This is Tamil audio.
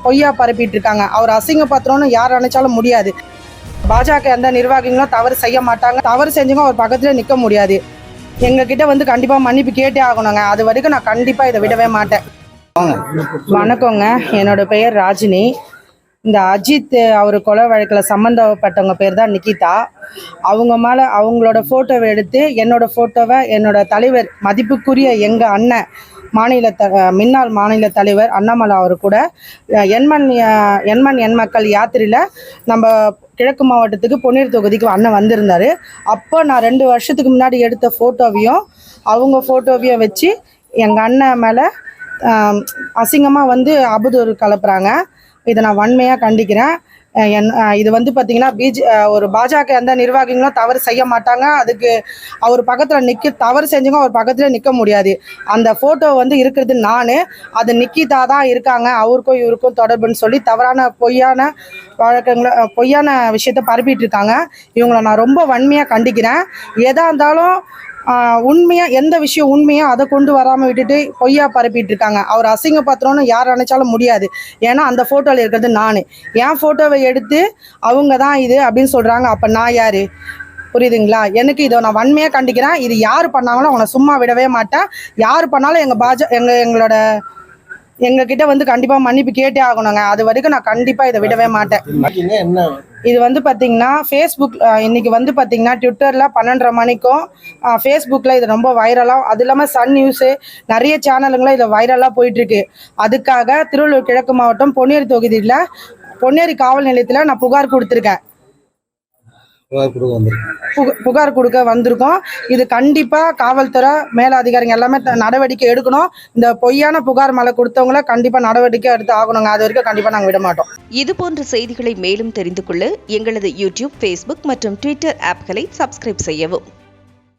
பொய்யா பரப்பிட்டு இருக்காங்க. அவர் அசிங்கப்படுத்தணும்னு யார் நினைச்சாலும் முடியாது. பாஜக எந்த நிர்வாகிகளும் தவறு செய்ய மாட்டாங்க. தவறு செஞ்சவங்க அவர் பக்கத்துல நிற்க முடியாது. எங்ககிட்ட கண்டிப்பா மன்னிப்பு கேட்டே ஆகணுங்க. அது வரைக்கும் நான் கண்டிப்பா இதை விடவே மாட்டேன். வணக்கங்க, என்னோட பெயர் ராஜினி. இந்த அஜித் அவர் கொலை வழக்கில் சம்மந்தப்பட்டவங்க பேர் தான் நிக்கிதா. அவங்க மேலே அவங்களோட ஃபோட்டோவை எடுத்து என்னோடய ஃபோட்டோவை என்னோட தலைவர் மதிப்புக்குரிய எங்கள் அண்ணன் முன்னாள் மாநில தலைவர் அண்ணாமலை அவர் கூட எண் மக்கள் யாத்திரையில் நம்ம கிழக்கு மாவட்டத்துக்கு பொன்னேரி தொகுதிக்கு அண்ணன் வந்திருந்தார். அப்போ நான் 2 வருஷத்துக்கு முன்னாடி எடுத்த ஃபோட்டோவையும் அவங்க ஃபோட்டோவையும் வச்சு எங்கள் அண்ணன் மேலே அசிங்கமாக அவதூறு கலப்புறாங்க. இதை நான் வன்மையாக கண்டிக்கிறேன். இது பார்த்திங்கன்னா ஒரு பாஜக எந்த நிர்வாகிகளும் தவறு செய்ய மாட்டாங்க. அதுக்கு அவர் பக்கத்தில் தவறு செஞ்சவங்க அவர் பக்கத்தில் நிற்க முடியாது. அந்த ஃபோட்டோ இருக்கிறது நான், அது நிக்கிதா தான் இருக்காங்க, அவருக்கும் இவருக்கும் தொடர்புன்னு சொல்லி தவறான பொய்யான விஷயத்த பரப்பிட்டு இருக்காங்க. இவங்களை நான் ரொம்ப வன்மையாக கண்டிக்கிறேன். எதாக இருந்தாலும் உண்மையாக எந்த விஷயம் உண்மையோ அதை கொண்டு வராமல் விட்டுட்டு பொய்யா பரப்பிட்டு இருக்காங்க. அவர் அசிங்கப்படுத்தணும்னு யார் நினைச்சாலும் முடியாது. ஏன்னா அந்த ஃபோட்டோவில் இருக்கிறது நான். என் ஃபோட்டோவை எடுத்து அவங்க தான் இது அப்படின்னு சொல்கிறாங்க. அப்போ நான் யார்? புரியுதுங்களா? எனக்கு இதை நான் வன்மையாக கண்டிக்கிறேன். இது யார் பண்ணாங்களோ அவனை சும்மா விடவே மாட்டேன். யார் பண்ணாலும் எங்ககிட்ட கண்டிப்பாக மன்னிப்பு கேட்டே ஆகணுங்க. அது வரைக்கும் நான் கண்டிப்பாக இதை விடவே மாட்டேன். இது பார்த்தீங்கன்னா ஃபேஸ்புக் இன்னைக்கு பார்த்தீங்கன்னா ட்விட்டரில் 12:30 மணிக்கும் ஃபேஸ்புக்கில் இது ரொம்ப வைரலாக, அது இல்லாமல் சன் நியூஸு நிறைய சேனலுங்களும் இதில் வைரலாக போயிட்டுருக்கு. அதுக்காக திருவள்ளூர் கிழக்கு மாவட்டம் பொன்னேரி தொகுதியில் பொன்னேரி காவல் நிலையத்தில் நான் புகார் கொடுத்துருக்கேன். புகார் கொடுக்க வந்திருக்கோம். இது கண்டிப்பாக காவல்துறை மேலதிகாரிகள் எல்லாமே நடவடிக்கை எடுக்கணும். இந்த பொய்யான புகார் மேலே கொடுத்தவங்கள கண்டிப்பாக நடவடிக்கை எடுத்து ஆகணுங்க. அது வரைக்கும் கண்டிப்பாக நாங்கள் விட மாட்டோம். இது போன்ற செய்திகளை மேலும் தெரிந்து கொள்ள எங்களது யூடியூப், ஃபேஸ்புக் மற்றும் ட்விட்டர் ஆப்களை சப்ஸ்கிரைப் செய்யவும்.